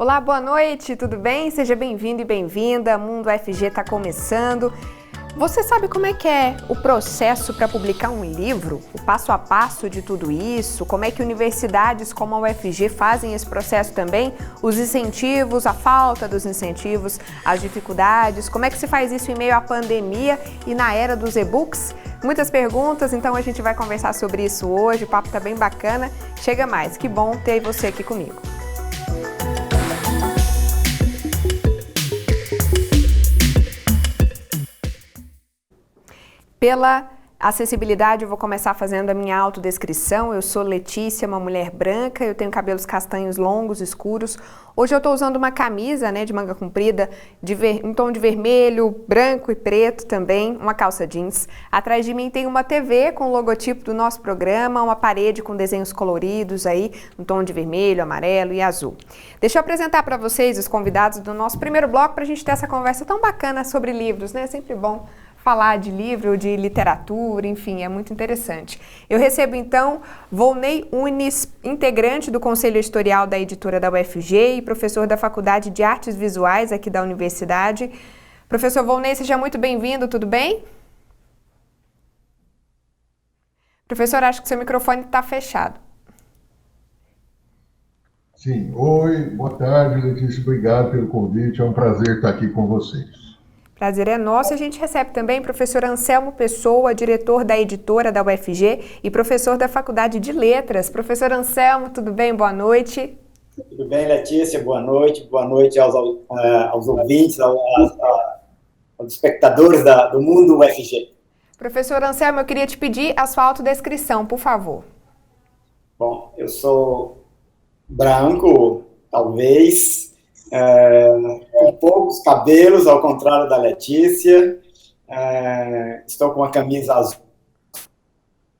Olá, boa noite, tudo bem? Seja bem-vindo e bem-vinda, Mundo UFG está começando. Você sabe como é que é o processo para publicar um livro? O passo a passo de tudo isso? Como é que universidades como a UFG fazem esse processo também? Os incentivos, a falta dos incentivos, as dificuldades? Como é que se faz isso em meio à pandemia e na era dos e-books? Muitas perguntas, então a gente vai conversar sobre isso hoje, o papo está bem bacana. Chega mais, que bom ter você aqui comigo. Pela acessibilidade, eu vou começar fazendo a minha autodescrição. Eu sou Letícia, uma mulher branca, eu tenho cabelos castanhos longos, escuros. Hoje eu estou usando uma camisa, de manga comprida, em tom de vermelho, branco e preto também, uma calça jeans. Atrás de mim tem uma TV com o logotipo do nosso programa, uma parede com desenhos coloridos aí, no tom de vermelho, amarelo e azul. Deixa eu apresentar para vocês os convidados do nosso primeiro bloco para a gente ter essa conversa tão bacana sobre livros, né? É sempre bom falar de livro, de literatura, enfim, é muito interessante. Eu recebo então Volney Unis, integrante do Conselho Editorial da Editora da UFG e professor da Faculdade de Artes Visuais aqui da Universidade. Professor Volney, seja muito bem-vindo, tudo bem? Professor, acho que seu microfone está fechado. Sim, oi, boa tarde, Letícia, obrigado pelo convite, é um prazer estar aqui com vocês. Prazer é nosso. A gente recebe também o professor Anselmo Pessoa, diretor da editora da UFG e professor da Faculdade de Letras. Professor Anselmo, tudo bem? Boa noite. Tudo bem, Letícia? Boa noite aos ouvintes, aos espectadores do Mundo UFG. Professor Anselmo, eu queria te pedir a sua autodescrição, por favor. Bom, eu sou branco, talvez, com poucos cabelos, ao contrário da Letícia. Estou com uma camisa azul.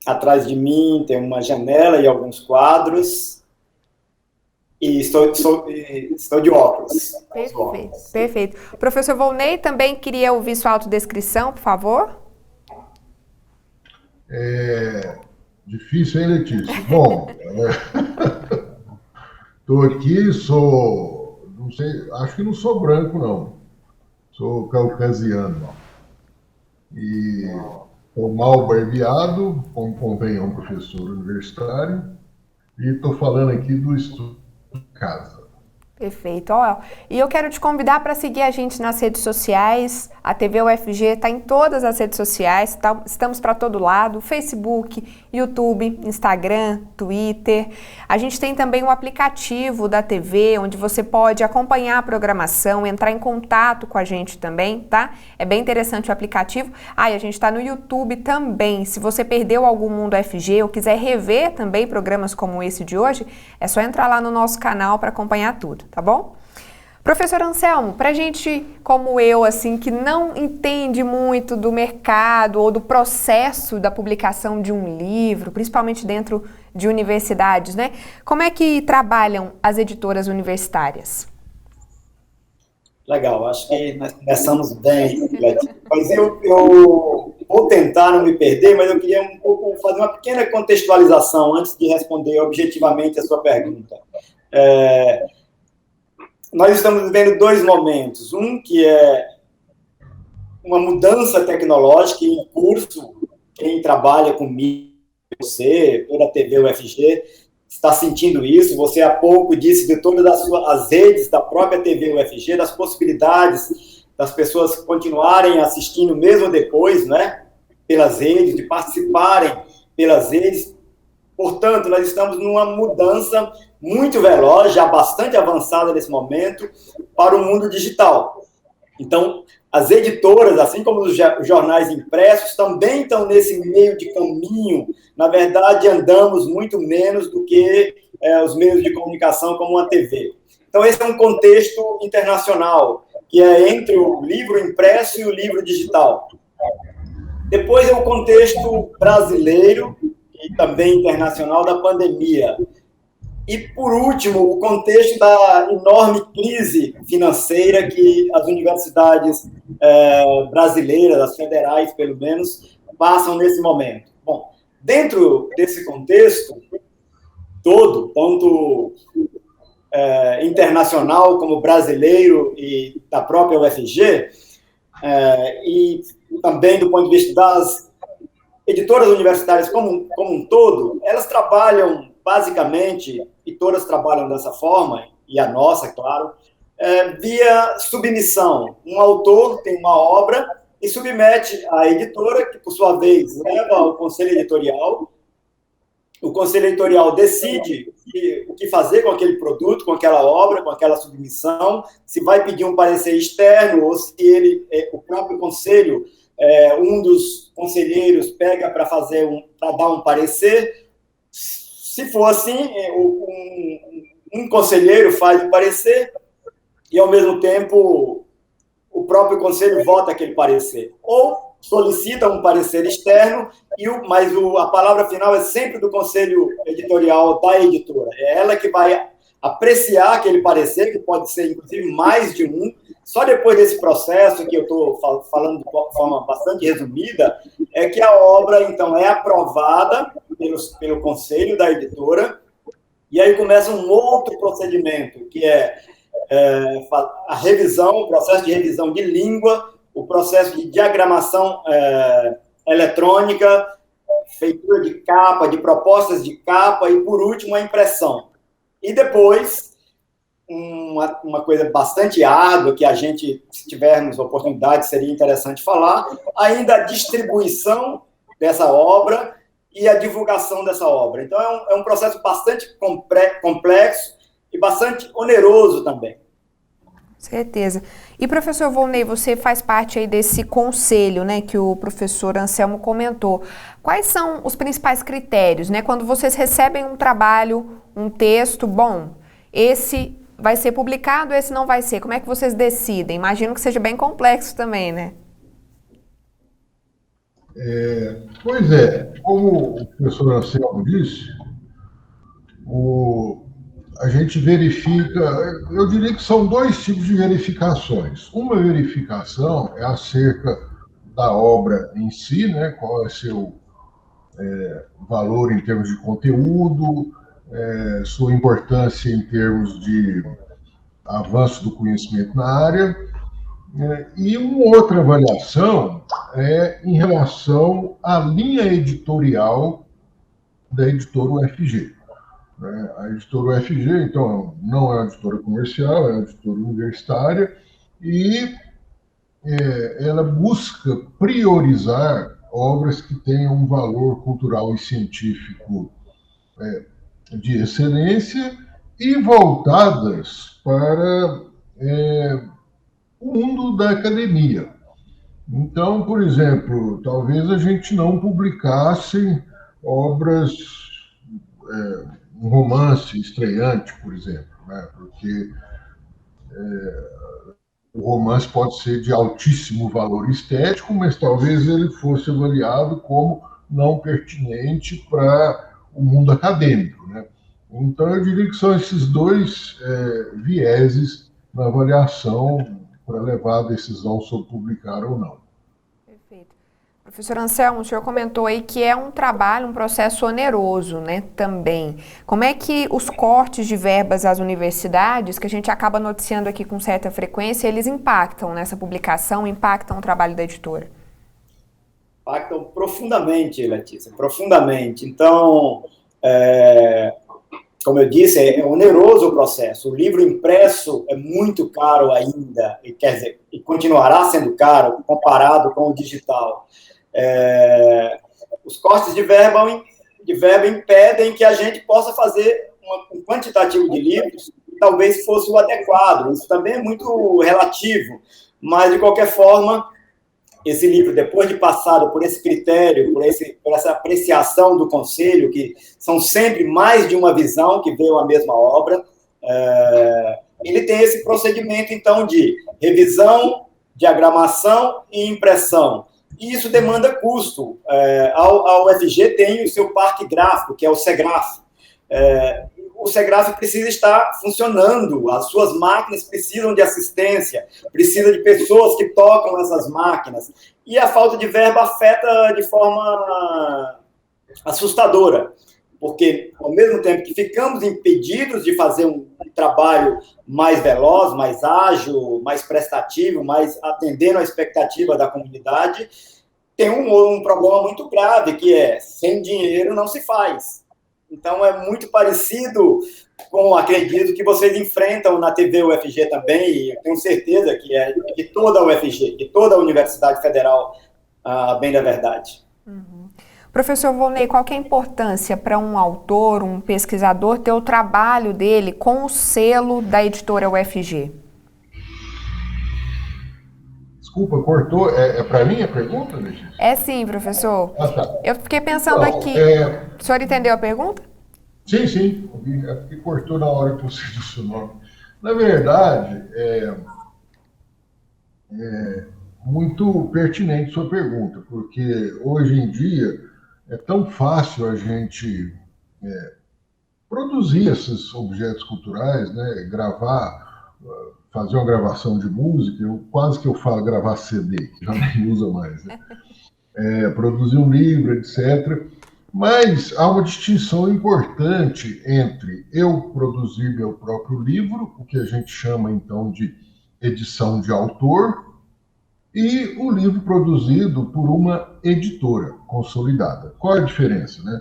Atrás de mim tem uma janela e alguns quadros. E estou de óculos. Perfeito. Professor Volney, também queria ouvir sua autodescrição, por favor. Difícil, hein, Letícia? Bom, estou aqui, não sei, acho que não sou branco, não. Sou caucasiano. E estou mal barbeado, como convém a um professor universitário, e estou falando aqui do estudo de casa. Perfeito. E eu quero te convidar para seguir a gente nas redes sociais. A TV UFG está em todas as redes sociais, estamos para todo lado, Facebook, YouTube, Instagram, Twitter. A gente tem também o aplicativo da TV, onde você pode acompanhar a programação, entrar em contato com a gente também, tá? É bem interessante o aplicativo. E a gente está no YouTube também. Se você perdeu algum Mundo UFG ou quiser rever também programas como esse de hoje, é só entrar lá no nosso canal para acompanhar tudo, tá bom? Professor Anselmo, para gente como eu, assim, que não entende muito do mercado ou do processo da publicação de um livro, principalmente dentro de universidades, né? Como é que trabalham as editoras universitárias? Legal, acho que nós começamos bem, Letícia. Mas eu vou tentar não me perder, mas eu queria fazer uma pequena contextualização antes de responder objetivamente a sua pergunta. Nós estamos vivendo dois momentos. Um que é uma mudança tecnológica em curso. Quem trabalha comigo, você, toda a TV UFG, está sentindo isso. Você há pouco disse de todas as redes da própria TV UFG, das possibilidades das pessoas continuarem assistindo mesmo depois, né? Pelas redes, de participarem pelas redes. Portanto, nós estamos numa mudança muito veloz, já bastante avançada nesse momento, para o mundo digital. Então, as editoras, assim como os jornais impressos, também estão nesse meio de caminho. Na verdade, andamos muito menos do que os meios de comunicação, como a TV. Então, esse é um contexto internacional, que é entre o livro impresso e o livro digital. Depois é o contexto brasileiro e também internacional da pandemia. E, por último, o contexto da enorme crise financeira que as universidades brasileiras, as federais, pelo menos, passam nesse momento. Bom, dentro desse contexto todo, tanto internacional, como brasileiro e da própria UFG, e também do ponto de vista das editoras universitárias como um todo, elas trabalham basicamente, e todas trabalham dessa forma, e a nossa, claro, via submissão. Um autor tem uma obra e submete à editora, que, por sua vez, leva ao conselho editorial. O conselho editorial decide o que fazer com aquele produto, com aquela obra, com aquela submissão, se vai pedir um parecer externo ou se o próprio conselho, um dos conselheiros pega para dar um parecer. Se for assim, um conselheiro faz o parecer e, ao mesmo tempo, o próprio conselho vota aquele parecer. Ou solicita um parecer externo, mas a palavra final é sempre do conselho editorial da editora. É ela que vai apreciar aquele parecer, que pode ser, inclusive, mais de um. Só depois desse processo, que eu estou falando de forma bastante resumida, é que a obra, então, é aprovada pelo conselho da editora, e aí começa um outro procedimento, que é a revisão, o processo de revisão de língua, o processo de diagramação eletrônica, feitura de capa, de propostas de capa e, por último, a impressão. E depois, uma coisa bastante árdua, que a gente, se tivermos oportunidade, seria interessante falar, ainda a distribuição dessa obra e a divulgação dessa obra. Então, é um processo bastante complexo e bastante oneroso também. Certeza. E, professor Volney, você faz parte aí desse conselho, né, que o professor Anselmo comentou. Quais são os principais critérios, né, quando vocês recebem um trabalho, um texto, bom, esse vai ser publicado, esse não vai ser? Como é que vocês decidem? Imagino que seja bem complexo também, né? Pois é, como o professor Anselmo disse, a gente verifica, eu diria que são dois tipos de verificações. Uma verificação é acerca da obra em si, né, qual é o seu valor em termos de conteúdo, sua importância em termos de avanço do conhecimento na área, e uma outra avaliação é em relação à linha editorial da editora UFG. A editora UFG, então, não é uma editora comercial, é uma editora universitária, e ela busca priorizar obras que tenham um valor cultural e científico de excelência e voltadas para o mundo da academia. Então, por exemplo, talvez a gente não publicasse obras, um romance estreante, por exemplo, né? Porque o romance pode ser de altíssimo valor estético, mas talvez ele fosse avaliado como não pertinente para o mundo acadêmico, né? Então, eu diria que são esses dois vieses na avaliação para levar a decisão sobre publicar ou não. Perfeito. Professor Anselmo, o senhor comentou aí que é um trabalho, um processo oneroso, né, também. Como é que os cortes de verbas às universidades, que a gente acaba noticiando aqui com certa frequência, eles impactam nessa publicação, impactam o trabalho da editora? Impactam profundamente, Letícia, profundamente. Então, como eu disse, é oneroso o processo. O livro impresso é muito caro ainda, e continuará sendo caro comparado com o digital. Os cortes de verba impedem que a gente possa fazer um quantitativo de livros que talvez fosse o adequado. Isso também é muito relativo, mas, de qualquer forma, esse livro, depois de passado por esse critério, por essa apreciação do conselho, que são sempre mais de uma visão que veio a mesma obra, ele tem esse procedimento, então, de revisão, diagramação e impressão. E isso demanda custo. A UFG tem o seu parque gráfico, que é o SEGRAF. O SEGRAF precisa estar funcionando, as suas máquinas precisam de assistência, precisa de pessoas que tocam essas máquinas, e a falta de verba afeta de forma assustadora. porque, ao mesmo tempo que ficamos impedidos de fazer um trabalho mais veloz, mais ágil, mais prestativo, mais atendendo à expectativa da comunidade, tem um problema muito grave, que é, sem dinheiro não se faz. Então, é muito parecido com, acredito, que vocês enfrentam na TV UFG também, e eu tenho certeza que é de toda a UFG, de toda a Universidade Federal, bem da verdade. Uhum. Professor Volney, qual que é a importância para um autor, um pesquisador, ter o trabalho dele com o selo da editora UFG? Desculpa, cortou. É para mim a pergunta, Letícia? É sim, professor. Tá. Eu fiquei pensando Então, aqui. O senhor entendeu a pergunta? Sim. É porque cortou na hora que você disse o nome. Na verdade, é muito pertinente sua pergunta, porque hoje em dia é tão fácil a gente produzir esses objetos culturais, né? Gravar, fazer uma gravação de música, quase que eu falo gravar CD, que já nem usa mais, né? Produzir um livro, etc. Mas há uma distinção importante entre eu produzir meu próprio livro, o que a gente chama então de edição de autor, e o livro produzido por uma editora consolidada. Qual é a diferença, né?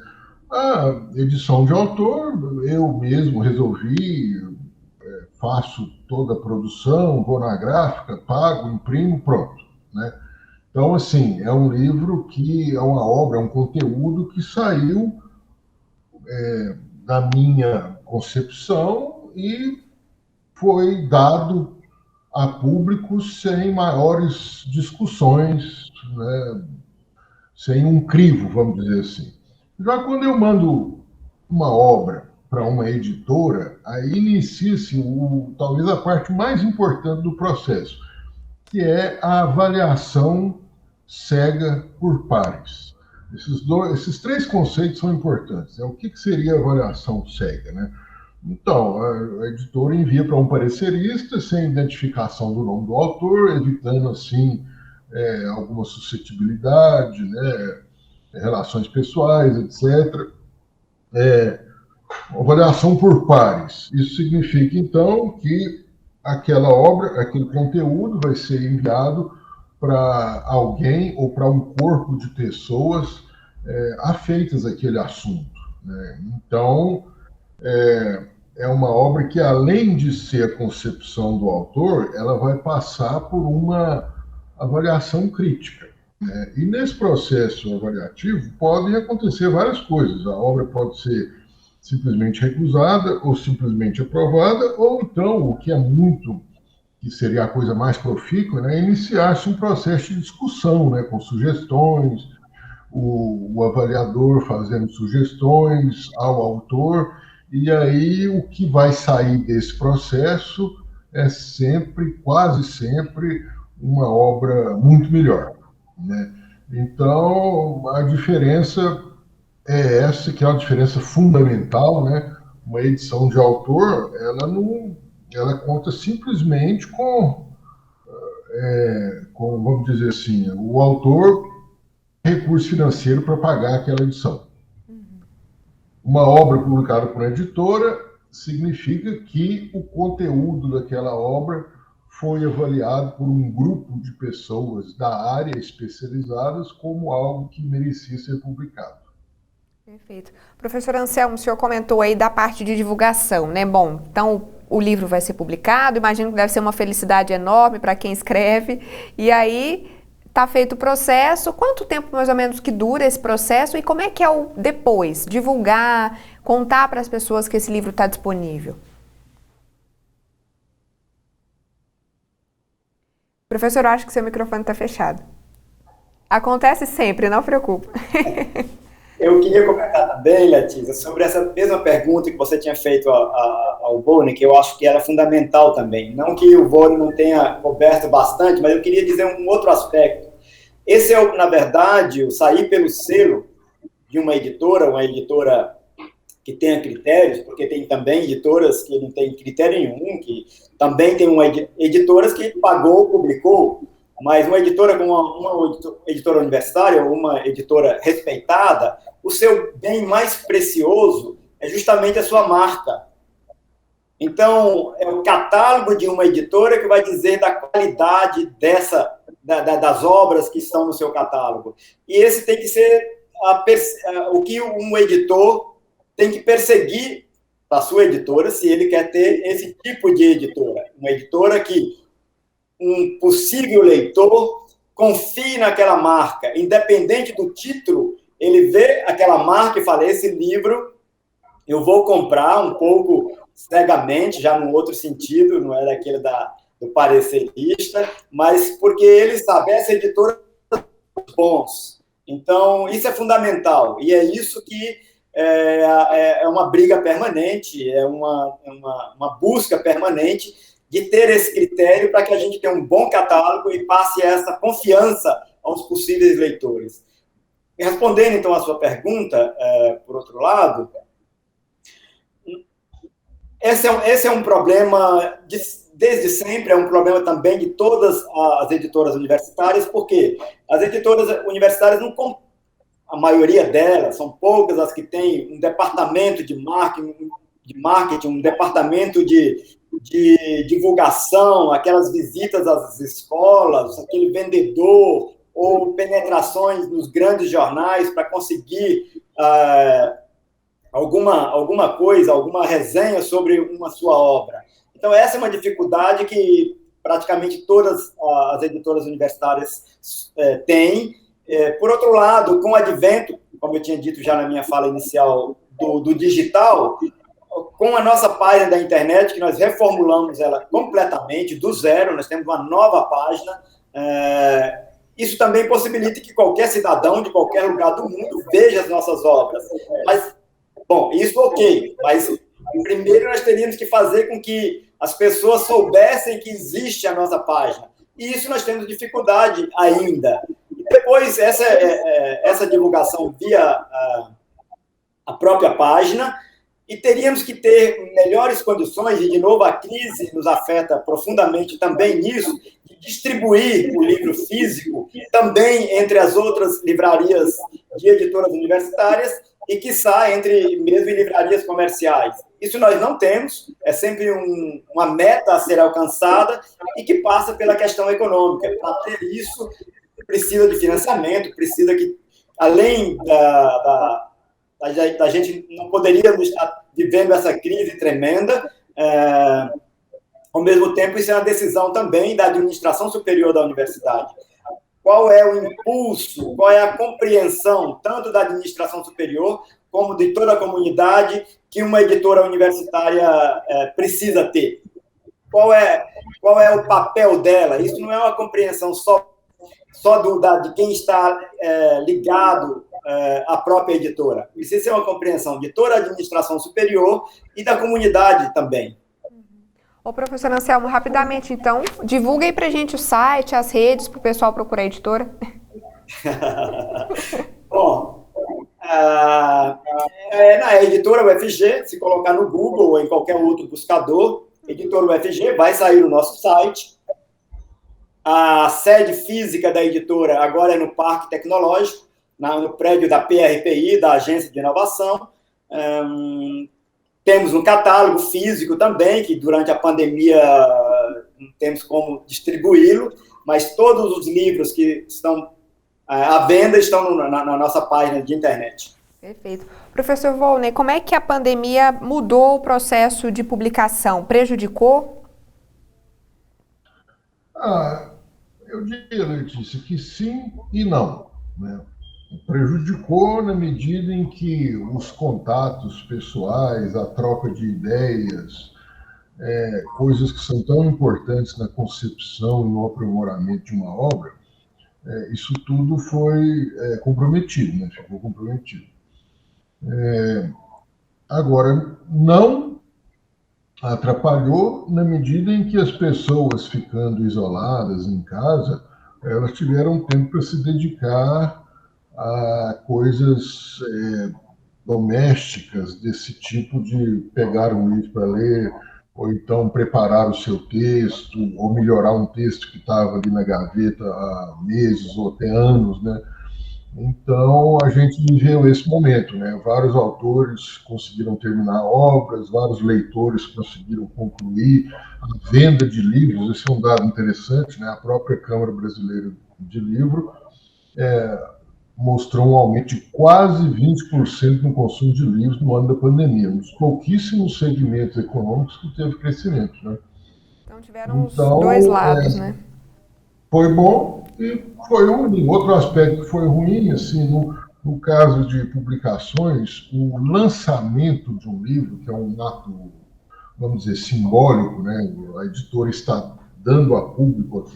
A edição de autor, eu mesmo resolvi, faço toda a produção, vou na gráfica, pago, imprimo, pronto, né? Então, assim, é um livro que é uma obra, é um conteúdo que saiu da minha concepção e foi dado a público sem maiores discussões, né? Sem um crivo, vamos dizer assim. Já quando eu mando uma obra para uma editora, aí inicia-se talvez a parte mais importante do processo, que é a avaliação cega por pares. Esses três conceitos são importantes. O que seria a avaliação cega, né? Então, a editora envia para um parecerista sem identificação do nome do autor, evitando, assim, alguma suscetibilidade, né, relações pessoais, etc. Avaliação por pares. Isso significa, então, que aquela obra, aquele conteúdo vai ser enviado para alguém ou para um corpo de pessoas afeitas àquele assunto, né? Então, é uma obra que, além de ser a concepção do autor, ela vai passar por uma avaliação crítica, né? E nesse processo avaliativo podem acontecer várias coisas. A obra pode ser simplesmente recusada ou simplesmente aprovada, ou então, o que é muito, que seria a coisa mais profícua, né, iniciar-se um processo de discussão, né, com sugestões, o avaliador fazendo sugestões ao autor, e aí o que vai sair desse processo é sempre, quase sempre, uma obra muito melhor, né? Então, a diferença é essa, que é uma diferença fundamental, né? Uma edição de autor, ela conta simplesmente com, vamos dizer assim, o autor tem recurso financeiro para pagar aquela edição. Uma obra publicada por uma editora significa que o conteúdo daquela obra foi avaliado por um grupo de pessoas da área especializadas como algo que merecia ser publicado. Perfeito. Professor Anselmo, o senhor comentou aí da parte de divulgação, né? Bom, então o livro vai ser publicado, imagino que deve ser uma felicidade enorme para quem escreve, e aí está feito o processo. Quanto tempo mais ou menos que dura esse processo e como é que é o depois? Divulgar, contar para as pessoas que esse livro está disponível? Professor, eu acho que seu microfone está fechado. Acontece sempre, não preocupe. Eu queria comentar também, Letícia, sobre essa mesma pergunta que você tinha feito ao Volney, que eu acho que era fundamental também. Não que o Volney não tenha coberto bastante, mas eu queria dizer um outro aspecto. Esse é, na verdade, o sair pelo selo de uma editora que tenha critérios, porque tem também editoras que não têm critério nenhum, que também tem editoras que pagou, publicou, mas uma editora como uma editora universitária ou uma editora respeitada, o seu bem mais precioso é justamente a sua marca. Então, é o catálogo de uma editora que vai dizer da qualidade das obras que estão no seu catálogo. E esse tem que ser o que um editor tem que perseguir para a sua editora, se ele quer ter esse tipo de editora. Uma editora que um possível leitor confie naquela marca, independente do título, ele vê aquela marca e fala, esse livro eu vou comprar um pouco cegamente, já num outro sentido, não é daquele do parecerista, mas porque ele sabe, essa editora bons. Então, isso é fundamental, e é isso que é uma briga permanente, é uma busca permanente de ter esse critério para que a gente tenha um bom catálogo e passe essa confiança aos possíveis leitores. E respondendo, então, a sua pergunta, por outro lado, esse é um problema, desde sempre, é um problema também de todas as editoras universitárias, porque as editoras universitárias, a maioria delas, são poucas as que têm um departamento de marketing, um departamento de divulgação, aquelas visitas às escolas, aquele vendedor, ou penetrações nos grandes jornais para conseguir alguma coisa, alguma resenha sobre uma sua obra. Então, essa é uma dificuldade que praticamente todas as editoras universitárias têm. Por outro lado, com o advento, como eu tinha dito já na minha fala inicial, do digital, com a nossa página da internet, que nós reformulamos ela completamente, do zero, nós temos uma nova página, isso também possibilita que qualquer cidadão de qualquer lugar do mundo veja as nossas obras. Mas, bom, isso ok, mas primeiro nós teríamos que fazer com que as pessoas soubessem que existe a nossa página. E isso nós temos dificuldade ainda. E depois, essa divulgação via a própria página, e teríamos que ter melhores condições, e de novo a crise nos afeta profundamente também nisso, de distribuir o livro físico também entre as outras livrarias de editoras universitárias e, quiçá, entre mesmo livrarias comerciais. Isso nós não temos, é sempre uma meta a ser alcançada e que passa pela questão econômica. Para ter isso, precisa de financiamento, precisa que, além da gente não poderíamos estar vivendo essa crise tremenda, ao mesmo tempo, isso é uma decisão também da administração superior da universidade. Qual é o impulso, qual é a compreensão, tanto da administração superior, como de toda a comunidade, que uma editora universitária precisa ter? Qual é o papel dela? Isso não é uma compreensão só de quem está ligado à própria editora. Precisa ser uma compreensão de toda a administração superior e da comunidade também. Ô, professor Anselmo, rapidamente, então, divulga aí pra gente o site, as redes, para o pessoal procurar a editora. Bom, na editora UFG, se colocar no Google ou em qualquer outro buscador, editora UFG, vai sair o nosso site. A sede física da editora agora é no Parque Tecnológico, no prédio da PRPI, da Agência de Inovação. Temos um catálogo físico também, que durante a pandemia não temos como distribuí-lo, mas todos os livros que estão à venda estão na nossa página de internet. Perfeito. Professor Volney, como é que a pandemia mudou o processo de publicação? Prejudicou? Eu diria, Letícia, que sim e não, né? Prejudicou na medida em que os contatos pessoais, a troca de ideias, coisas que são tão importantes na concepção e no aprimoramento de uma obra, isso tudo foi comprometido, né? Ficou comprometido. Agora, não atrapalhou na medida em que as pessoas, ficando isoladas em casa, elas tiveram tempo para se dedicar a coisas domésticas desse tipo, de pegar um livro para ler, ou então preparar o seu texto, ou melhorar um texto que estava ali na gaveta há meses ou até anos, né? Então, a gente viveu esse momento, né? Vários autores conseguiram terminar obras, vários leitores conseguiram concluir a venda de livros. Esse é um dado interessante, né? A própria Câmara Brasileira de Livro mostrou um aumento de quase 20% no consumo de livros no ano da pandemia, um dos pouquíssimos segmentos econômicos que teve crescimento, né? Então tiveram os dois Então, lados, né? foi bom e foi ruim. Outro aspecto que foi ruim, assim, no caso de publicações, o lançamento de um livro, que é um ato, vamos dizer, simbólico, né? A editora está dando a público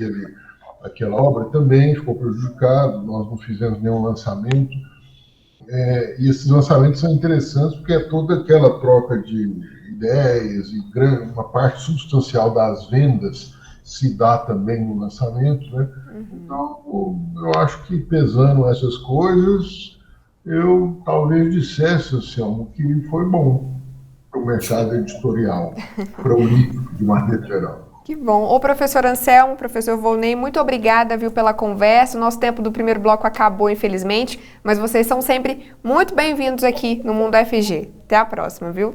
aquela obra, também ficou prejudicado, nós não fizemos nenhum lançamento. E esses lançamentos são interessantes porque é toda aquela troca de ideias e uma parte substancial das vendas se dá também no lançamento, né? Então, eu acho que pesando essas coisas, eu talvez dissesse, Anselmo, que foi bom para o mercado editorial, para o livro, de maneira geral. Que bom. Ô, professor Anselmo, professor Volney, muito obrigada, viu, pela conversa. O nosso tempo do primeiro bloco acabou, infelizmente, mas vocês são sempre muito bem-vindos aqui no Mundo FG. Até a próxima, viu?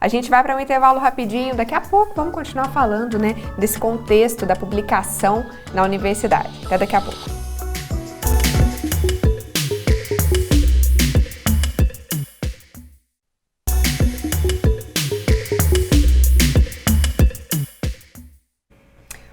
A gente vai para um intervalo rapidinho. Daqui a pouco vamos continuar falando, né, desse contexto da publicação na universidade. Até daqui a pouco.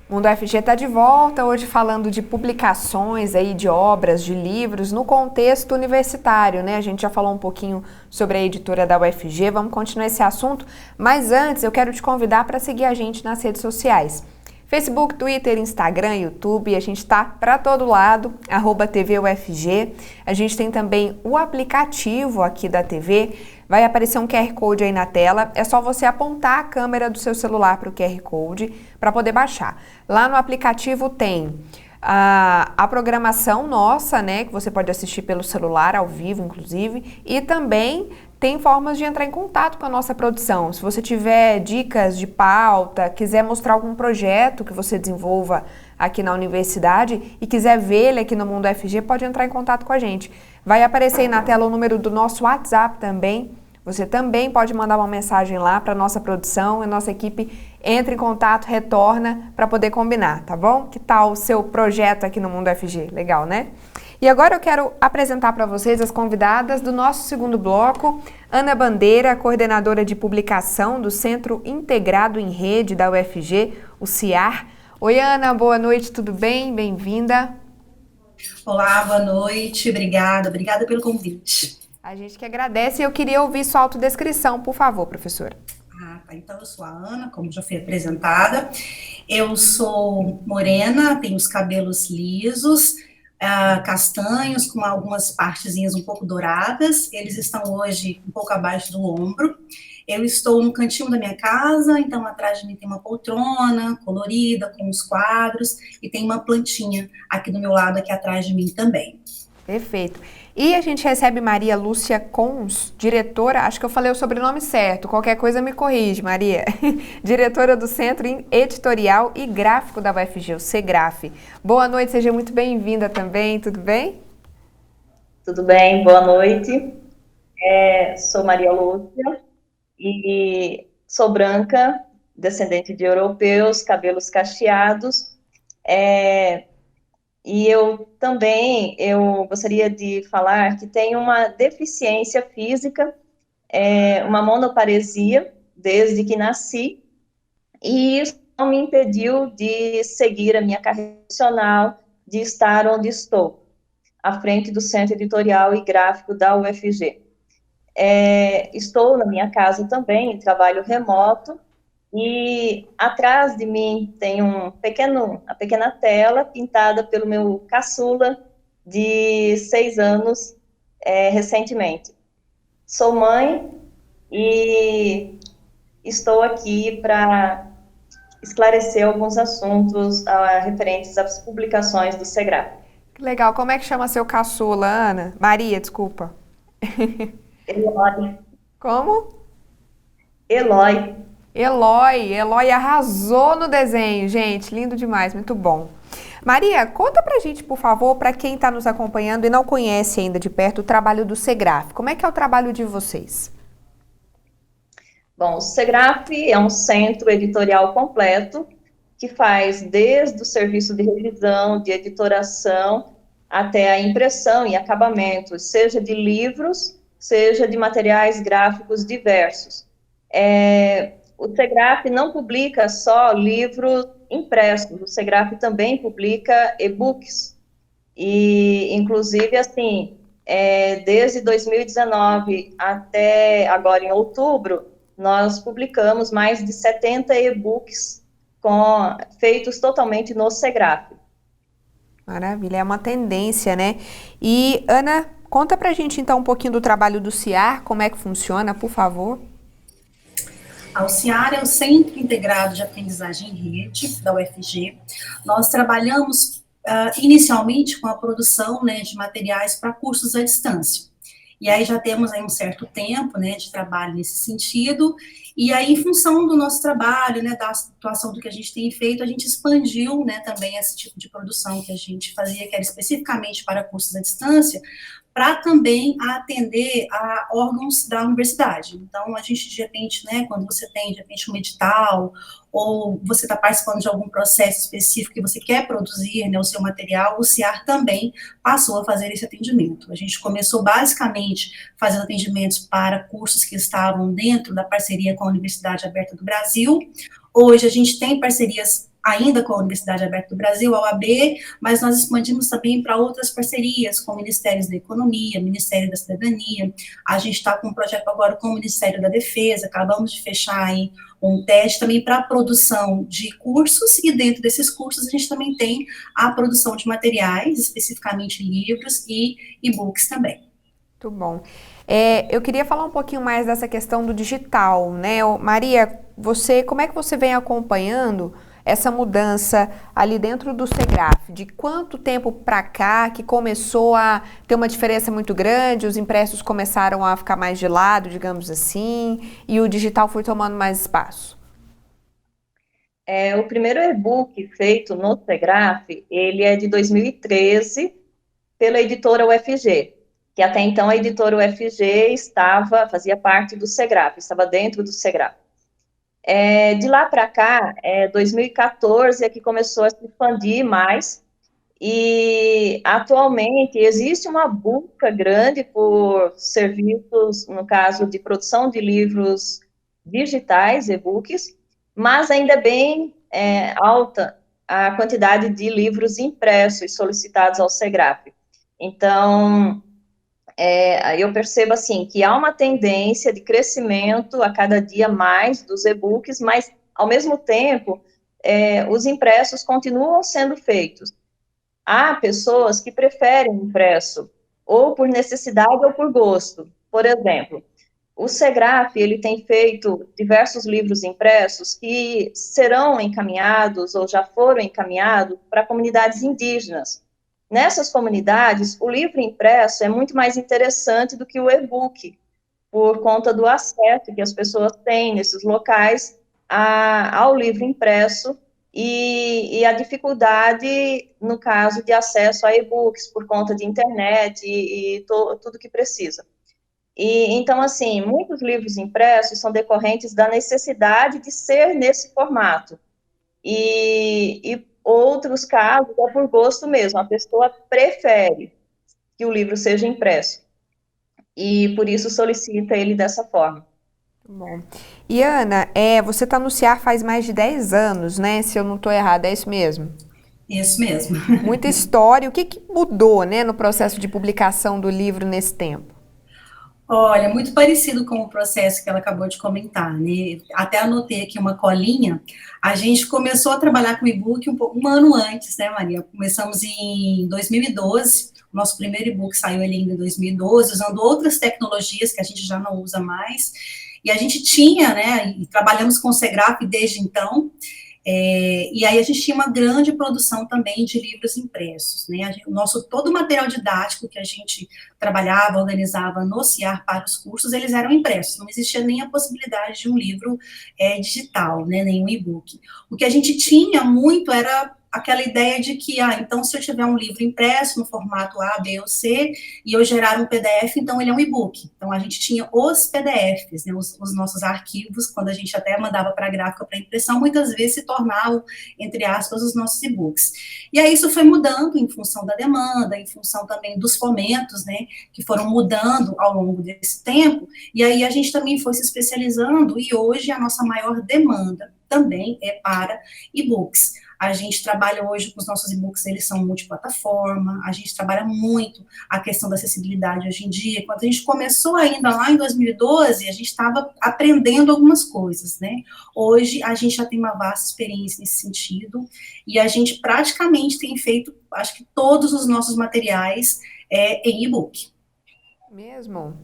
O Mundo FG está de volta, hoje falando de publicações aí, de obras, de livros, no contexto universitário, né? A gente já falou um pouquinho sobre a editora da UFG, vamos continuar esse assunto, mas antes eu quero te convidar para seguir a gente nas redes sociais. Facebook, Twitter, Instagram, YouTube, a gente está para todo lado, @TVUFG. A gente tem também o aplicativo aqui da TV, vai aparecer um QR Code aí na tela, é só você apontar a câmera do seu celular para o QR Code para poder baixar. Lá no aplicativo tem a programação nossa, né, que você pode assistir pelo celular, ao vivo inclusive, e também tem formas de entrar em contato com a nossa produção. Se você tiver dicas de pauta, quiser mostrar algum projeto que você desenvolva aqui na universidade e quiser ver ele aqui no Mundo FG, pode entrar em contato com a gente. Vai aparecer aí na tela o número do nosso WhatsApp também. Você também pode mandar uma mensagem lá para a nossa produção e a nossa equipe entra em contato, retorna para poder combinar, tá bom? Que tal o seu projeto aqui no Mundo FG? Legal, né? E agora eu quero apresentar para vocês as convidadas do nosso segundo bloco. Ana Bandeira, coordenadora de publicação do Centro Integrado em Rede da UFG, o CIAR. Oi, Ana, boa noite, tudo bem? Bem-vinda. Olá, boa noite, obrigada pelo convite. A gente que agradece e eu queria ouvir sua autodescrição, por favor, professora. Tá. Então, eu sou a Ana, como já foi apresentada. Eu sou morena, tenho os cabelos lisos, castanhos, com algumas partezinhas um pouco douradas. Eles estão hoje um pouco abaixo do ombro. Eu estou no cantinho da minha casa, então atrás de mim tem uma poltrona colorida, com os quadros, e tem uma plantinha aqui do meu lado, aqui atrás de mim também. Perfeito. E a gente recebe Maria Lúcia Cons, diretora, acho que eu falei o sobrenome certo, qualquer coisa me corrige, Maria. Diretora do Centro Editorial e Gráfico da UFG, o CEGRAF. Boa noite, seja muito bem-vinda também, tudo bem? Tudo bem, boa noite. Sou Maria Lúcia e sou branca, descendente de europeus, cabelos cacheados. E eu gostaria de falar que tenho uma deficiência física, uma monoparesia, desde que nasci, e isso não me impediu de seguir a minha carreira profissional, de estar onde estou, à frente do Centro Editorial e Gráfico da UFG. Estou na minha casa também, em trabalho remoto, e atrás de mim tem uma pequena tela pintada pelo meu caçula de 6 anos, recentemente. Sou mãe e estou aqui para esclarecer alguns assuntos referentes às publicações do CEGRAF. Que legal. Como é que chama seu caçula, Ana? Maria, desculpa. Eloy. Como? Eloy no desenho, gente, lindo demais, muito bom. Maria, conta pra gente, por favor, para quem está nos acompanhando e não conhece ainda de perto o trabalho do Segraf. Como é que é o trabalho de vocês? Bom, o Segraf é um centro editorial completo que faz desde o serviço de revisão, de editoração, até a impressão e acabamento, seja de livros, seja de materiais gráficos diversos. O Segraf não publica só livros impressos, o Segraf também publica e-books, e inclusive, assim, desde 2019 até agora em outubro, nós publicamos mais de 70 e-books feitos totalmente no Segraf. Maravilha, é uma tendência, né? E, Ana, conta pra gente então um pouquinho do trabalho do CIAR, como é que funciona, por favor. O CIAR é o Centro Integrado de Aprendizagem em Rede, da UFG. Nós trabalhamos inicialmente com a produção, né, de materiais para cursos à distância. E aí já temos aí um certo tempo, né, de trabalho nesse sentido, e aí em função do nosso trabalho, né, da situação do que a gente tem feito, a gente expandiu, né, também esse tipo de produção que a gente fazia, que era especificamente para cursos à distância, para também atender a órgãos da universidade. Então, a gente, de repente, né, quando você tem, de repente, um edital, ou você está participando de algum processo específico que você quer produzir, né, o seu material, o CIAR também passou a fazer esse atendimento. A gente começou, basicamente, fazendo atendimentos para cursos que estavam dentro da parceria com a Universidade Aberta do Brasil. Hoje, a gente tem parcerias ainda com a Universidade Aberta do Brasil, a UAB, mas nós expandimos também para outras parcerias, com Ministérios da Economia, Ministério da Cidadania, a gente está com um projeto agora com o Ministério da Defesa, acabamos de fechar aí um teste também para a produção de cursos, e dentro desses cursos a gente também tem a produção de materiais, especificamente livros e e-books também. Muito bom. Eu queria falar um pouquinho mais dessa questão do digital, né? Maria, como é que você vem acompanhando essa mudança ali dentro do Segraf? De quanto tempo para cá que começou a ter uma diferença muito grande, os impressos começaram a ficar mais de lado, digamos assim, e o digital foi tomando mais espaço? O primeiro e-book feito no Segraf, ele é de 2013, pela editora UFG, que até então a editora UFG fazia parte do Segraf, estava dentro do Segraf. De lá para cá, 2014 é que começou a se expandir mais, e atualmente existe uma busca grande por serviços, no caso de produção de livros digitais, e-books, mas ainda é bem alta a quantidade de livros impressos solicitados ao Segraf. Então, eu percebo, assim, que há uma tendência de crescimento a cada dia mais dos e-books, mas, ao mesmo tempo, os impressos continuam sendo feitos. Há pessoas que preferem impresso, ou por necessidade ou por gosto. Por exemplo, o Segraf, ele tem feito diversos livros impressos que serão encaminhados, ou já foram encaminhados, para comunidades indígenas. Nessas comunidades, o livro impresso é muito mais interessante do que o e-book, por conta do acesso que as pessoas têm nesses locais ao livro impresso e a dificuldade, no caso, de acesso a e-books, por conta de internet e tudo que precisa. Então, assim, muitos livros impressos são decorrentes da necessidade de ser nesse formato. E outros casos é por gosto mesmo, a pessoa prefere que o livro seja impresso, e por isso solicita ele dessa forma. Bom. E Ana, você está no CIAR faz mais de 10 anos, né? Se eu não estou errada, é isso mesmo? Isso mesmo. Muita história. O que mudou, né, no processo de publicação do livro nesse tempo? Olha, muito parecido com o processo que ela acabou de comentar, né? Até anotei aqui uma colinha. A gente começou a trabalhar com e-book um ano antes, né, Maria? Começamos em 2012, o nosso primeiro e-book saiu ali ainda em 2012, usando outras tecnologias que a gente já não usa mais. E a gente tinha, né, e trabalhamos com o Segraf desde então, e aí a gente tinha uma grande produção também de livros impressos, né, todo o material didático que a gente trabalhava, organizava no CIAR para os cursos, eles eram impressos, não existia nem a possibilidade de um livro digital, né, nem um e-book. O que a gente tinha muito era aquela ideia de que, então se eu tiver um livro impresso no formato A, B ou C, e eu gerar um PDF, então ele é um e-book. Então a gente tinha os PDFs, né, os nossos arquivos, quando a gente até mandava para a gráfica para impressão, muitas vezes se tornavam, entre aspas, os nossos e-books. E aí isso foi mudando em função da demanda, em função também dos fomentos, né, que foram mudando ao longo desse tempo, e aí a gente também foi se especializando, e hoje a nossa maior demanda também é para e-books. A gente trabalha hoje com os nossos e-books, eles são multiplataforma, a gente trabalha muito a questão da acessibilidade hoje em dia. Quando a gente começou ainda lá em 2012, a gente estava aprendendo algumas coisas, né? Hoje a gente já tem uma vasta experiência nesse sentido, e a gente praticamente tem feito, acho que todos os nossos materiais em e-book. Mesmo?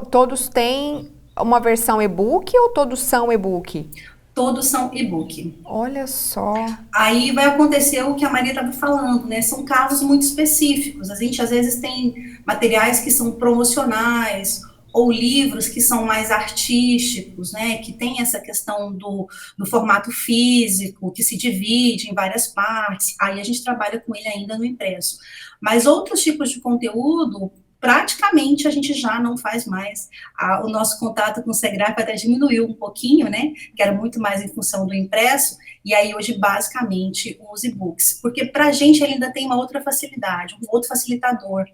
Todos têm uma versão e-book ou todos são e-book? Todos são e-book. Olha só. Aí vai acontecer o que a Maria estava falando, né? São casos muito específicos. A gente, às vezes, tem materiais que são promocionais, ou livros que são mais artísticos, né? Que tem essa questão do formato físico, que se divide em várias partes. Aí a gente trabalha com ele ainda no impresso. Mas outros tipos de conteúdo, praticamente a gente já não faz mais. O nosso contato com o SEGRAF até diminuiu um pouquinho, né, que era muito mais em função do impresso, e aí hoje basicamente os e-books, porque para a gente ele ainda tem uma outra facilidade, um outro facilitador,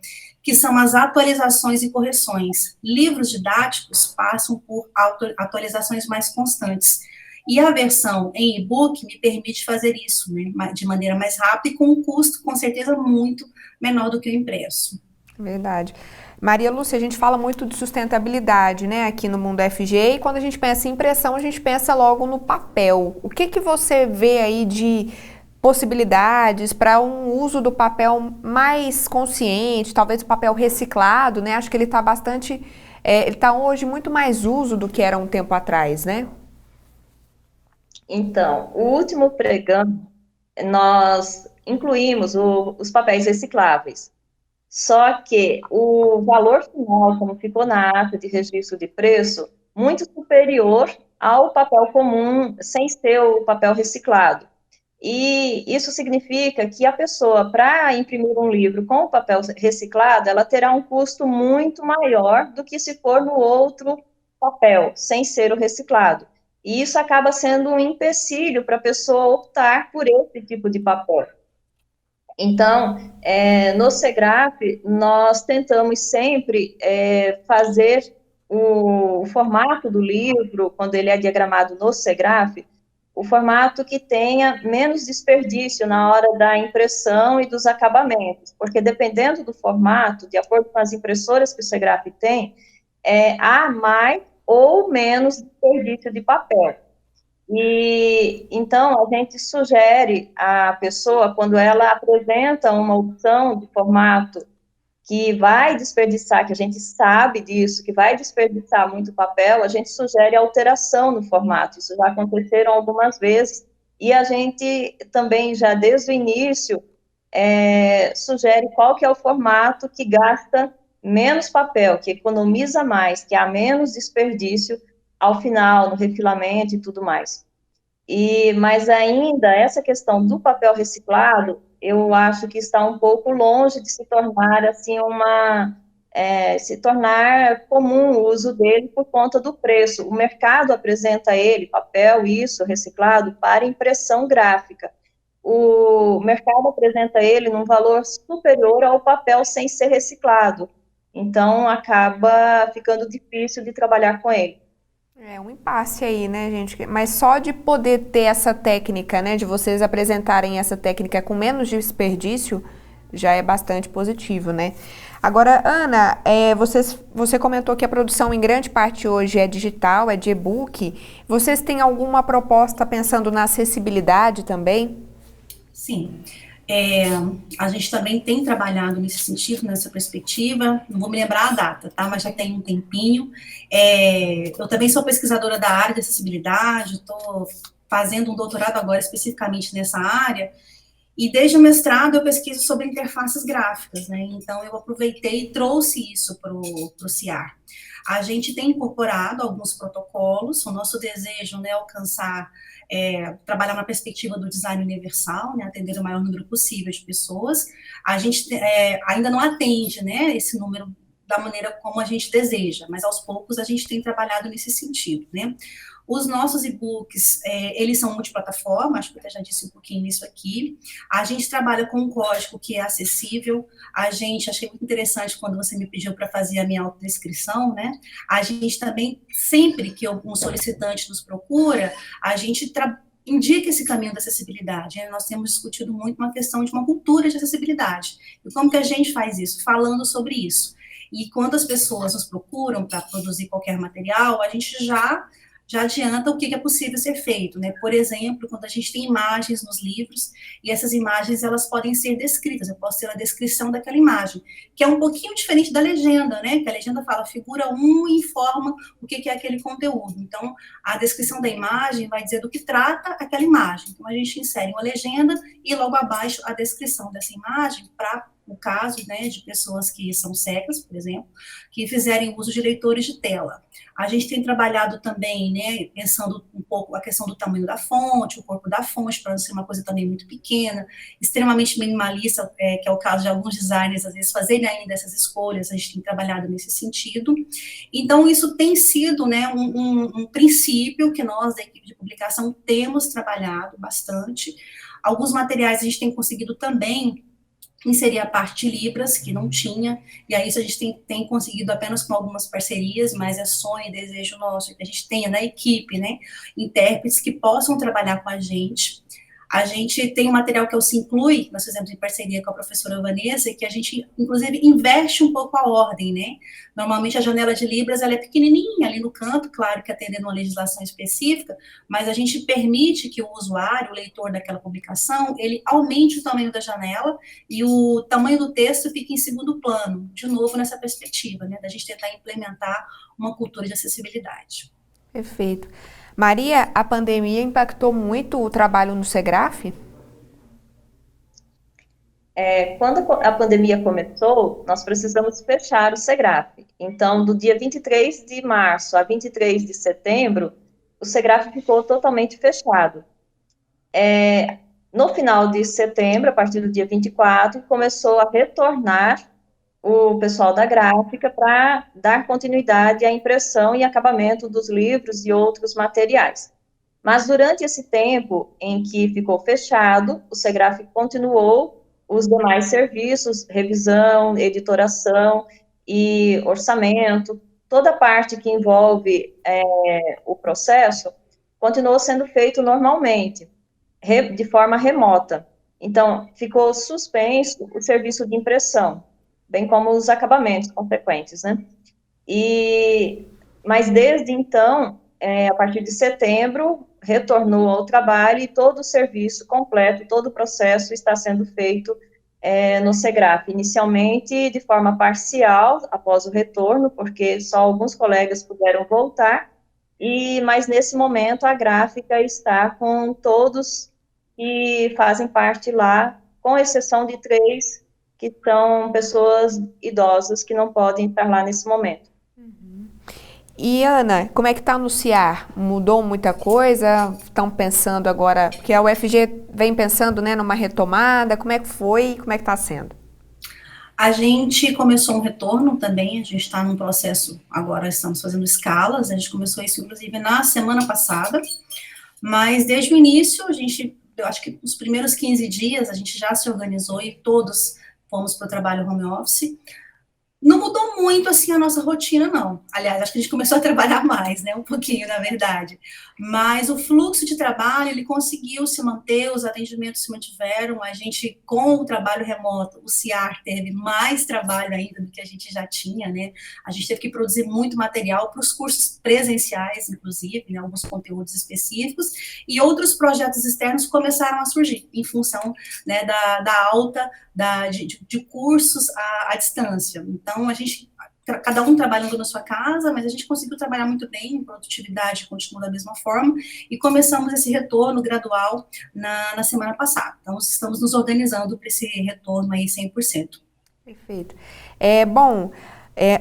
que são as atualizações e correções. Livros didáticos passam por atualizações mais constantes, e a versão em e-book me permite fazer isso, né, de maneira mais rápida e com um custo, com certeza, muito menor do que o impresso. Verdade. Maria Lúcia, a gente fala muito de sustentabilidade, né, aqui no Mundo FG, e quando a gente pensa em impressão, a gente pensa logo no papel. O que você vê aí de possibilidades para um uso do papel mais consciente, talvez o papel reciclado, né? Acho que ele está bastante, ele está hoje muito mais uso do que era um tempo atrás, né? Então, o último pregão, nós incluímos os papéis recicláveis. Só que o valor final, como ficou na ata de registro de preço, muito superior ao papel comum, sem ser o papel reciclado. E isso significa que a pessoa, para imprimir um livro com o papel reciclado, ela terá um custo muito maior do que se for no outro papel, sem ser o reciclado. E isso acaba sendo um empecilho para a pessoa optar por esse tipo de papel. Então, no SEGRAF, nós tentamos sempre fazer o formato do livro, quando ele é diagramado no SEGRAF, o formato que tenha menos desperdício na hora da impressão e dos acabamentos, porque dependendo do formato, de acordo com as impressoras que o SEGRAF tem, há mais ou menos desperdício de papel. E, então, a gente sugere à pessoa, quando ela apresenta uma opção de formato que vai desperdiçar, que a gente sabe disso, que vai desperdiçar muito papel, a gente sugere alteração no formato. Isso já aconteceram algumas vezes, e a gente também, já desde o início, sugere qual que é o formato que gasta menos papel, que economiza mais, que há menos desperdício ao final, no refilamento e tudo mais. Mas ainda, essa questão do papel reciclado, eu acho que está um pouco longe de se tornar, assim, se tornar comum o uso dele por conta do preço. O mercado apresenta ele, papel, isso, reciclado, para impressão gráfica. O mercado apresenta ele num valor superior ao papel sem ser reciclado. Então, acaba ficando difícil de trabalhar com ele. É um impasse aí, né, gente? Mas só de poder ter essa técnica, né, de vocês apresentarem essa técnica com menos desperdício, já é bastante positivo, né? Agora, Ana, você comentou que a produção em grande parte hoje é digital, é de e-book. Vocês têm alguma proposta pensando na acessibilidade também? Sim. A gente também tem trabalhado nesse sentido, nessa perspectiva, não vou me lembrar a data, tá? Mas já tem um tempinho. Eu também sou pesquisadora da área de acessibilidade, estou fazendo um doutorado agora especificamente nessa área, E desde o mestrado eu pesquiso sobre interfaces gráficas, né? Então eu aproveitei e trouxe isso para o CIAR. A gente tem incorporado alguns protocolos, o nosso desejo, né, é alcançar, trabalhar na perspectiva do design universal, né, atender o maior número possível de pessoas. A gente ainda não atende, né, esse número da maneira como a gente deseja, mas aos poucos a gente tem trabalhado nesse sentido, né. Os nossos e-books, eles são multiplataforma, acho que eu até já disse um pouquinho nisso aqui. A gente trabalha com um código que é acessível. Achei muito interessante quando você me pediu para fazer a minha autodescrição, né? A gente também, sempre que um solicitante nos procura, a gente indica esse caminho da acessibilidade, né? Nós temos discutido muito uma questão de uma cultura de acessibilidade. E como que a gente faz isso? Falando sobre isso. E quando as pessoas nos procuram para produzir qualquer material, a gente já adianta o que é possível ser feito, né? Por exemplo, quando a gente tem imagens nos livros, e essas imagens, elas podem ser descritas, eu posso ter a descrição daquela imagem, que é um pouquinho diferente da legenda, né? Que a legenda fala figura 1 e informa o que é aquele conteúdo. Então, a descrição da imagem vai dizer do que trata aquela imagem. Então, a gente insere uma legenda e logo abaixo a descrição dessa imagem para o caso, né, de pessoas que são cegas, por exemplo, que fizerem uso de leitores de tela. A gente tem trabalhado também, né, pensando um pouco a questão do tamanho da fonte, o corpo da fonte, para não ser uma coisa também muito pequena, extremamente minimalista, que é o caso de alguns designers, às vezes, fazerem ainda essas escolhas, a gente tem trabalhado nesse sentido. Então, isso tem sido, né, um princípio que nós, da equipe de publicação, temos trabalhado bastante. Alguns materiais a gente tem conseguido também inserir a parte de Libras, que não tinha, e aí isso a gente tem conseguido apenas com algumas parcerias, mas é sonho e desejo nosso que a gente tenha na equipe, né, intérpretes que possam trabalhar com a gente. A gente tem um material que é o Se Inclui, nós fizemos em parceria com a professora Vanessa, que a gente, inclusive, inverte um pouco a ordem, né? Normalmente, a janela de Libras, ela é pequenininha ali no canto, claro que atendendo uma legislação específica, mas a gente permite que o usuário, o leitor daquela publicação, ele aumente o tamanho da janela e o tamanho do texto fique em segundo plano, de novo, nessa perspectiva, né? Da gente tentar implementar uma cultura de acessibilidade. Perfeito. Maria, a pandemia impactou muito o trabalho no SEGRAF? Quando a pandemia começou, nós precisamos fechar o SEGRAF. Então, do dia 23 de março a 23 de setembro, o SEGRAF ficou totalmente fechado. No final de setembro, a partir do dia 24, começou a retornar o pessoal da gráfica para dar continuidade à impressão e acabamento dos livros e outros materiais. Mas durante esse tempo em que ficou fechado, o SEGRAF continuou os demais serviços, revisão, editoração e orçamento, toda a parte que envolve o processo, continuou sendo feito normalmente, de forma remota. Então, ficou suspenso o serviço de impressão, bem como os acabamentos consequentes, né? Mas desde então, a partir de setembro, retornou ao trabalho e todo o serviço completo, todo o processo está sendo feito no SEGRAF, inicialmente de forma parcial, após o retorno, porque só alguns colegas puderam voltar, mas nesse momento a gráfica está com todos que fazem parte lá, com exceção de 3 que são pessoas idosas que não podem estar lá nesse momento. E, Ana, como é que está no CIAR? Mudou muita coisa? Estão pensando agora, porque a UFG vem pensando, né, numa retomada, como é que foi, como é que está sendo? A gente começou um retorno também, a gente está num processo, agora estamos fazendo escalas, a gente começou isso, inclusive, na semana passada, mas desde o início, eu acho que nos primeiros 15 dias, a gente já se organizou e todos fomos para o trabalho home office. Não mudou muito, assim, a nossa rotina, não. Aliás, acho que a gente começou a trabalhar mais, né, um pouquinho, na verdade. Mas o fluxo de trabalho, ele conseguiu se manter, os atendimentos se mantiveram, a gente, com o trabalho remoto, o CIAR teve mais trabalho ainda do que a gente já tinha, né, a gente teve que produzir muito material para os cursos presenciais, inclusive, né, alguns conteúdos específicos, e outros projetos externos começaram a surgir, em função, né, da alta de cursos à distância. Então, a gente cada um trabalhando na sua casa, mas a gente conseguiu trabalhar muito bem, a produtividade continua da mesma forma, e começamos esse retorno gradual na semana passada. Então, estamos nos organizando para esse retorno aí 100%. Perfeito. Bom,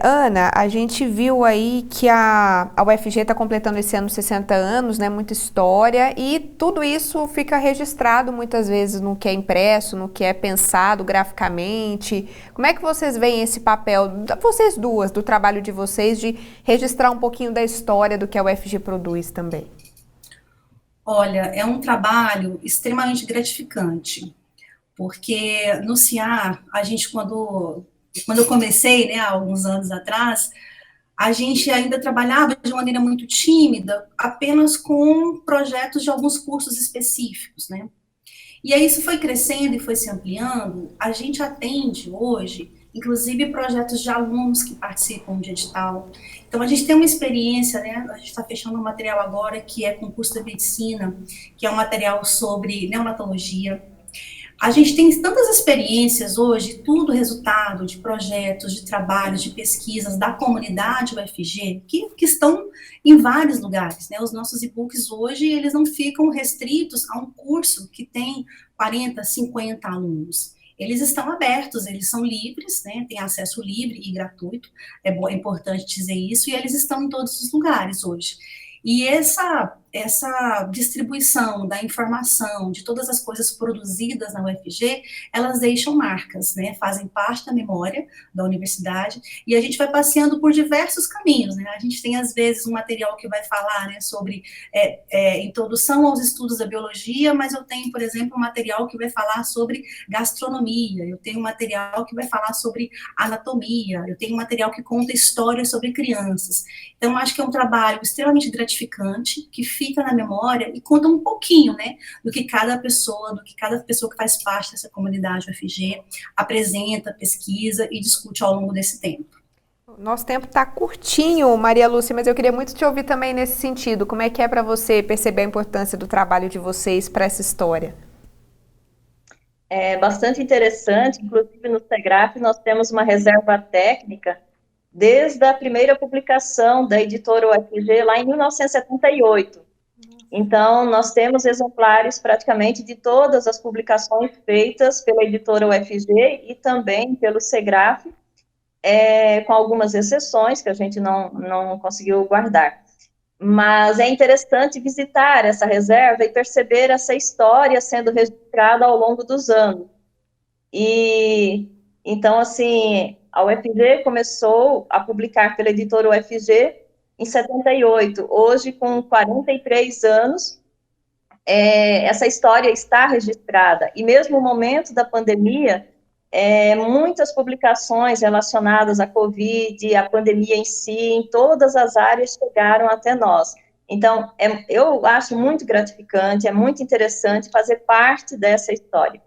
Ana, a gente viu aí que a UFG está completando esse ano 60 anos, né? Muita história, e tudo isso fica registrado muitas vezes no que é impresso, no que é pensado graficamente. Como é que vocês veem esse papel, vocês duas, do trabalho de vocês, de registrar um pouquinho da história do que a UFG produz também? Olha, é um trabalho extremamente gratificante, porque no CIAR, a gente, quando eu comecei, né, há alguns anos atrás, a gente ainda trabalhava de maneira muito tímida, apenas com projetos de alguns cursos específicos, né? E aí isso foi crescendo e foi se ampliando. A gente atende hoje, inclusive, projetos de alunos que participam de edital. Então, a gente tem uma experiência, né? A gente está fechando um material agora que é concurso da medicina, que é um material sobre neonatologia. A gente tem tantas experiências hoje, tudo resultado de projetos, de trabalhos, de pesquisas da comunidade UFG, que estão em vários lugares, né? Os nossos e-books hoje, eles não ficam restritos a um curso que tem 40, 50 alunos. Eles estão abertos, eles são livres, né? Tem acesso livre e gratuito, é importante dizer isso, e eles estão em todos os lugares hoje. E essa distribuição da informação, de todas as coisas produzidas na UFG, elas deixam marcas, né, fazem parte da memória da universidade, e a gente vai passeando por diversos caminhos, né, a gente tem às vezes um material que vai falar, né, sobre introdução aos estudos da biologia, mas eu tenho, por exemplo, um material que vai falar sobre gastronomia, eu tenho um material que vai falar sobre anatomia, eu tenho um material que conta histórias sobre crianças. Então, acho que é um trabalho extremamente gratificante, que fica na memória e conta um pouquinho, né, do que cada pessoa que faz parte dessa comunidade UFG apresenta, pesquisa e discute ao longo desse tempo. Nosso tempo está curtinho, Maria Lúcia, mas eu queria muito te ouvir também nesse sentido. Como é que é para você perceber a importância do trabalho de vocês para essa história? É bastante interessante, inclusive no SEGRAF nós temos uma reserva técnica desde a primeira publicação da editora UFG, lá em 1978. Então, nós temos exemplares praticamente de todas as publicações feitas pela editora UFG e também pelo SEGRAF, com algumas exceções que a gente não conseguiu guardar. Mas é interessante visitar essa reserva e perceber essa história sendo registrada ao longo dos anos. E, então, assim, a UFG começou a publicar pela editora UFG em 78. Hoje, com 43 anos, essa história está registrada. E mesmo no momento da pandemia, muitas publicações relacionadas à Covid, à pandemia em si, em todas as áreas chegaram até nós. Então, eu acho muito gratificante, é muito interessante fazer parte dessa história.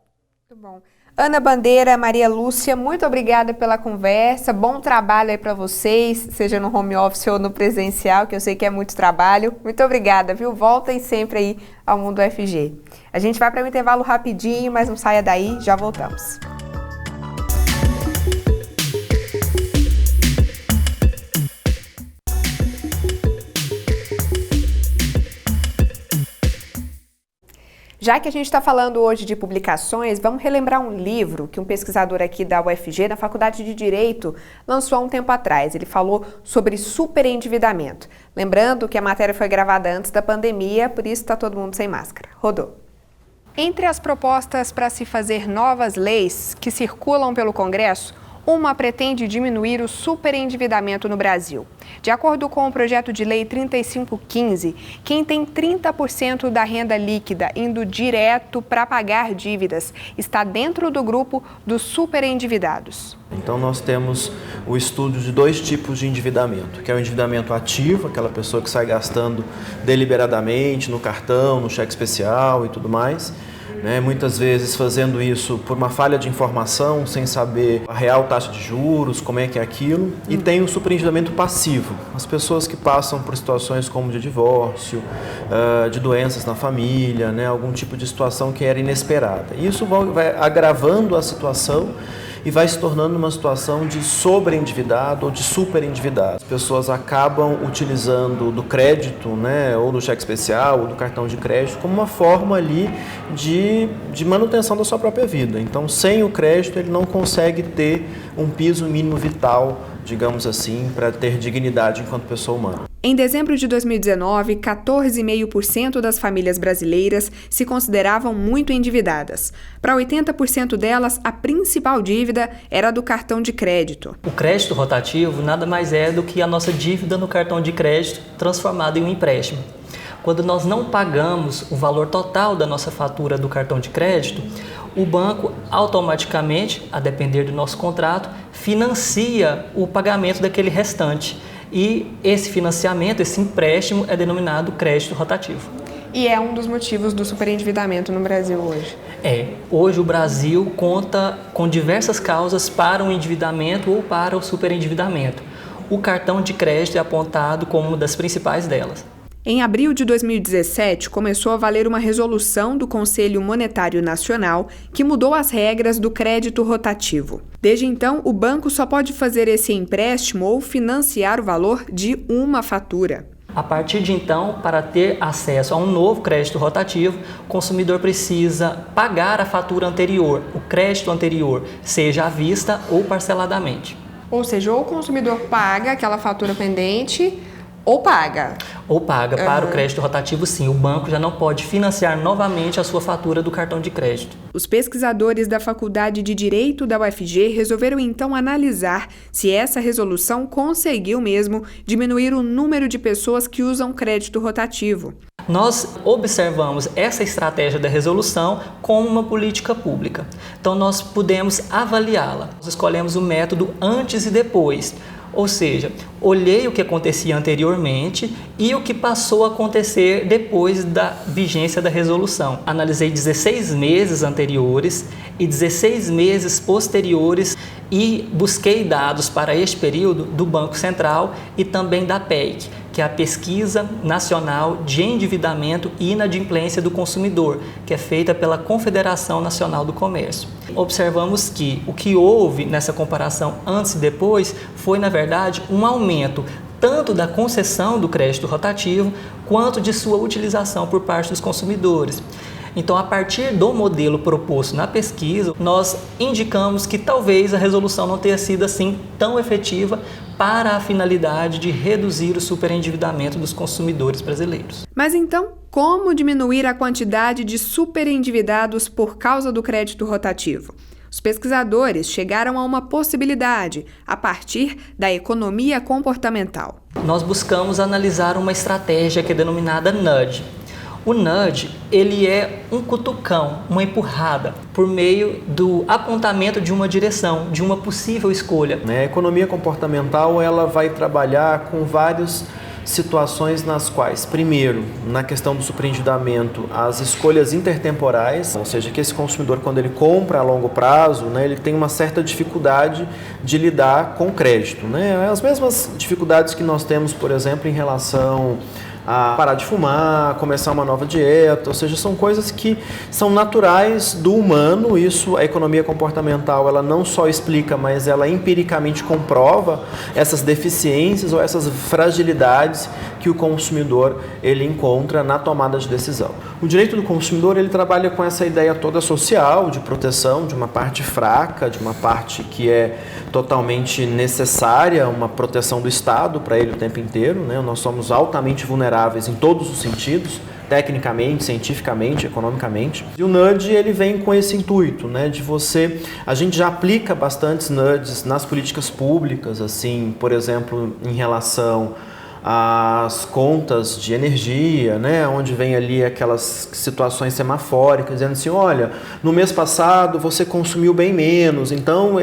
Muito bom. Ana Bandeira, Maria Lúcia, muito obrigada pela conversa, bom trabalho aí para vocês, seja no home office ou no presencial, que eu sei que é muito trabalho. Muito obrigada, viu? Voltem sempre aí ao Mundo UFG. A gente vai para um intervalo rapidinho, mas não saia daí, já voltamos. Já que a gente está falando hoje de publicações, vamos relembrar um livro que um pesquisador aqui da UFG, da Faculdade de Direito, lançou há um tempo atrás. Ele falou sobre superendividamento. Lembrando que a matéria foi gravada antes da pandemia, por isso está todo mundo sem máscara. Rodou. Entre as propostas para se fazer novas leis que circulam pelo Congresso, uma pretende diminuir o superendividamento no Brasil. De acordo com o projeto de lei 3515, quem tem 30% da renda líquida indo direto para pagar dívidas está dentro do grupo dos superendividados. Então nós temos o estudo de dois tipos de endividamento, que é o endividamento ativo, aquela pessoa que sai gastando deliberadamente no cartão, no cheque especial e tudo mais, muitas vezes fazendo isso por uma falha de informação, sem saber a real taxa de juros, como é que é aquilo. E tem o superendividamento passivo, as pessoas que passam por situações como de divórcio, de doenças na família, algum tipo de situação que era inesperada. Isso vai agravando a situação e vai se tornando uma situação de sobreendividado ou de superendividado. As pessoas acabam utilizando do crédito, né, ou do cheque especial ou do cartão de crédito como uma forma ali de manutenção da sua própria vida. Então, sem o crédito, ele não consegue ter um piso mínimo vital, digamos assim, para ter dignidade enquanto pessoa humana. Em dezembro de 2019, 14,5% das famílias brasileiras se consideravam muito endividadas. Para 80% delas, a principal dívida era do cartão de crédito. O crédito rotativo nada mais é do que a nossa dívida no cartão de crédito transformada em um empréstimo. Quando nós não pagamos o valor total da nossa fatura do cartão de crédito, o banco automaticamente, a depender do nosso contrato, financia o pagamento daquele restante. E esse financiamento, esse empréstimo, é denominado crédito rotativo. E é um dos motivos do superendividamento no Brasil hoje. Hoje o Brasil conta com diversas causas para o endividamento ou para o superendividamento. O cartão de crédito é apontado como uma das principais delas. Em abril de 2017, começou a valer uma resolução do Conselho Monetário Nacional que mudou as regras do crédito rotativo. Desde então, o banco só pode fazer esse empréstimo ou financiar o valor de uma fatura. A partir de então, para ter acesso a um novo crédito rotativo, o consumidor precisa pagar a fatura anterior, o crédito anterior, seja à vista ou parceladamente. Ou seja, ou o consumidor paga aquela fatura pendente, ou paga. Para o crédito rotativo, sim. O banco já não pode financiar novamente a sua fatura do cartão de crédito. Os pesquisadores da Faculdade de Direito da UFG resolveram então analisar se essa resolução conseguiu mesmo diminuir o número de pessoas que usam crédito rotativo. Nós observamos essa estratégia da resolução como uma política pública. Então, nós pudemos avaliá-la. Nós escolhemos o método antes e depois. Ou seja, olhei o que acontecia anteriormente e o que passou a acontecer depois da vigência da resolução. Analisei 16 meses anteriores e 16 meses posteriores e busquei dados para este período do Banco Central e também da PEC, que é a Pesquisa Nacional de Endividamento e Inadimplência do Consumidor, que é feita pela Confederação Nacional do Comércio. Observamos que o que houve nessa comparação antes e depois foi, na verdade, um aumento tanto da concessão do crédito rotativo quanto de sua utilização por parte dos consumidores. Então, a partir do modelo proposto na pesquisa, nós indicamos que talvez a resolução não tenha sido assim tão efetiva para a finalidade de reduzir o superendividamento dos consumidores brasileiros. Mas então, como diminuir a quantidade de superendividados por causa do crédito rotativo? Os pesquisadores chegaram a uma possibilidade a partir da economia comportamental. Nós buscamos analisar uma estratégia que é denominada nudge. O nudge, ele é um cutucão, uma empurrada, por meio do apontamento de uma direção, de uma possível escolha. A economia comportamental, ela vai trabalhar com várias situações nas quais, primeiro, na questão do superendividamento, as escolhas intertemporais, ou seja, que esse consumidor, quando ele compra a longo prazo, ele tem uma certa dificuldade de lidar com o crédito. As mesmas dificuldades que nós temos, por exemplo, em relação a parar de fumar, começar uma nova dieta, ou seja, são coisas que são naturais do humano. Isso, a economia comportamental, ela não só explica, mas ela empiricamente comprova essas deficiências ou essas fragilidades que o consumidor ele encontra na tomada de decisão. O direito do consumidor, ele trabalha com essa ideia toda social, de proteção de uma parte fraca, de uma parte que é totalmente necessária, uma proteção do Estado para ele o tempo inteiro. Nós somos altamente vulneráveis em todos os sentidos, tecnicamente, cientificamente, economicamente. E o nudge, ele vem com esse intuito, de você... A gente já aplica bastantes nudges nas políticas públicas, assim, por exemplo, em relação às contas de energia, onde vem ali aquelas situações semafóricas, dizendo assim, olha, no mês passado você consumiu bem menos. Então,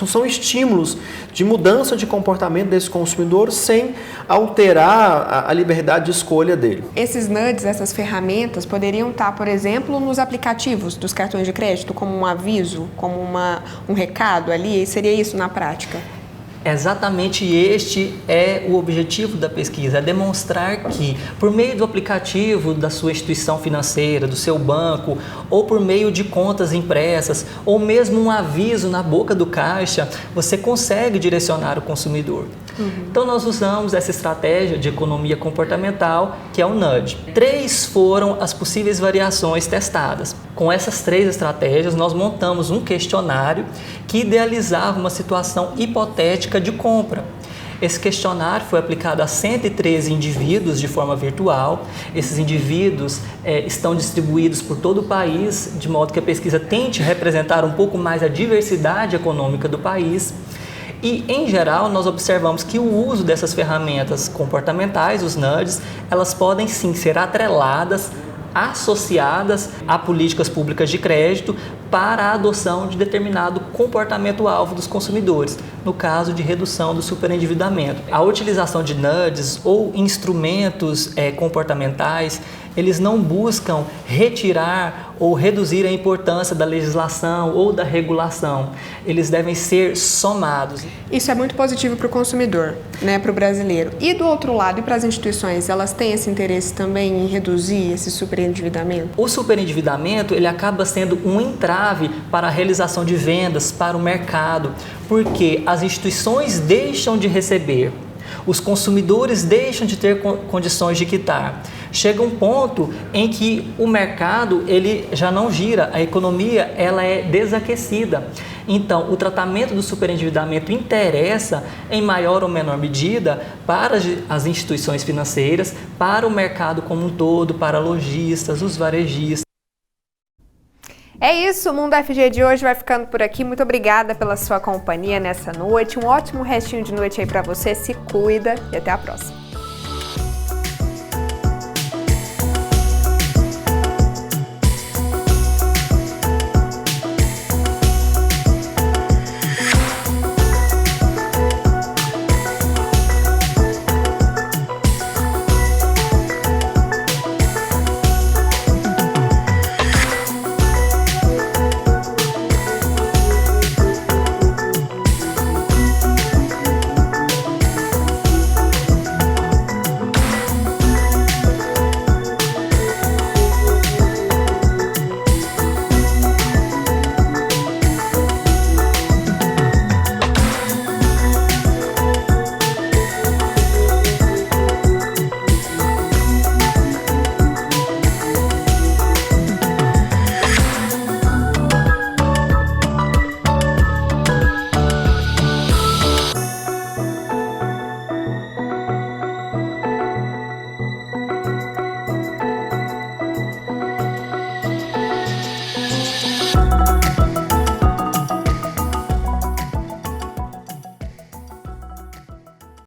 são estímulos de mudança de comportamento desse consumidor sem alterar a liberdade de escolha dele. Esses nudges, essas ferramentas, poderiam estar, por exemplo, nos aplicativos dos cartões de crédito, como um aviso, como um recado ali, e seria isso na prática? Exatamente este é o objetivo da pesquisa, é demonstrar que, por meio do aplicativo da sua instituição financeira, do seu banco, ou por meio de contas impressas, ou mesmo um aviso na boca do caixa, você consegue direcionar o consumidor. Então nós usamos essa estratégia de economia comportamental, que é o nudge. 3 foram as possíveis variações testadas. Com essas 3 estratégias, nós montamos um questionário que idealizava uma situação hipotética de compra. Esse questionário foi aplicado a 113 indivíduos de forma virtual. Esses indivíduos estão distribuídos por todo o país, de modo que a pesquisa tente representar um pouco mais a diversidade econômica do país. E, em geral, nós observamos que o uso dessas ferramentas comportamentais, os nudges, elas podem sim ser atreladas, associadas a políticas públicas de crédito para a adoção de determinado comportamento-alvo dos consumidores, no caso de redução do superendividamento. A utilização de nudges ou instrumentos comportamentais, eles não buscam retirar ou reduzir a importância da legislação ou da regulação. Eles devem ser somados. Isso é muito positivo para o consumidor, né, para o brasileiro. E do outro lado, e para as instituições, elas têm esse interesse também em reduzir esse superendividamento? O superendividamento, ele acaba sendo um entrave para a realização de vendas para o mercado, porque as instituições deixam de receber, os consumidores deixam de ter condições de quitar. Chega um ponto em que o mercado ele já não gira, a economia ela é desaquecida. Então, o tratamento do superendividamento interessa em maior ou menor medida para as instituições financeiras, para o mercado como um todo, para lojistas, os varejistas. É isso, o Mundo FG de hoje vai ficando por aqui. Muito obrigada pela sua companhia nessa noite. Um ótimo restinho de noite aí para você. Se cuida e até a próxima.